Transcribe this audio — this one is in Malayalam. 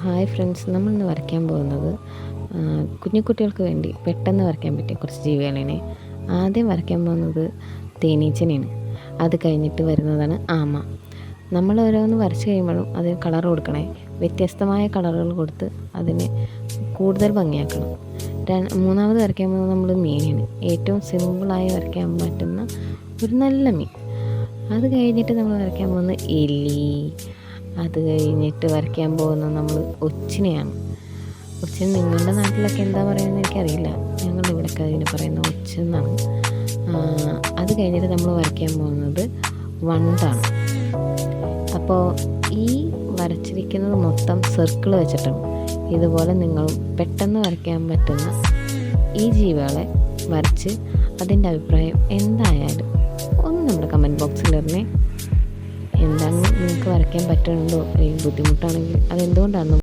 ഹായ് ഫ്രണ്ട്സ്, നമ്മളിന്ന് വരയ്ക്കാൻ പോകുന്നത് കുഞ്ഞുകുട്ടികൾക്ക് വേണ്ടി പെട്ടെന്ന് വരയ്ക്കാൻ പറ്റിയ കുറച്ച് ജീവികളാണ്. ആദ്യം വരയ്ക്കാൻ പോകുന്നത് തേനീച്ചനെയാണ്. അത് കഴിഞ്ഞിട്ട് വരുന്നതാണ് ആമ. നമ്മൾ ഓരോന്ന് വരച്ച് കഴിയുമ്പോഴും അതിന് കളർ കൊടുക്കണേ. വ്യത്യസ്തമായ കളറുകൾ കൊടുത്ത് അതിനെ കൂടുതൽ ഭംഗിയാക്കണം. മൂന്നാമത് വരയ്ക്കാൻ പോകുന്നത് നമ്മൾ മീനാണ്. ഏറ്റവും സിമ്പിളായി വരയ്ക്കാൻ പറ്റുന്ന ഒരു നല്ല മീൻ. അത് കഴിഞ്ഞിട്ട് നമ്മൾ വരയ്ക്കാൻ പോകുന്നത് എലി. അത് കഴിഞ്ഞിട്ട് വരയ്ക്കാൻ പോകുന്നത് നമ്മൾ ഒച്ചിനെയാണ്. ഒച്ചിന് നിങ്ങളുടെ നാട്ടിലൊക്കെ എന്താ പറയുന്നത് എനിക്കറിയില്ല. ഞങ്ങളുടെ ഇവിടെയൊക്കെ അതിന് പറയുന്നത് ഒച്ചെന്നാണ്. അത് കഴിഞ്ഞിട്ട് നമ്മൾ വരയ്ക്കാൻ പോകുന്നത് വണ്ടാണ്. അപ്പോൾ ഈ വരച്ചിരിക്കുന്നത് മൊത്തം സർക്കിൾ വെച്ചിട്ടാണ്. ഇതുപോലെ നിങ്ങൾ പെട്ടെന്ന് വരയ്ക്കാൻ പറ്റുന്ന ഈ ജീവികളെ വരച്ച് അതിൻ്റെ അഭിപ്രായം എന്തായാലും ഒന്ന് നമ്മുടെ കമൻറ്റ് ബോക്സിൽ ഇടണേ. എന്താണ് നിങ്ങൾക്ക് വരയ്ക്കാൻ പറ്റുന്നുണ്ടോ അല്ലെങ്കിൽ ബുദ്ധിമുട്ടാണെങ്കിൽ അതെന്തുകൊണ്ടാണെന്ന്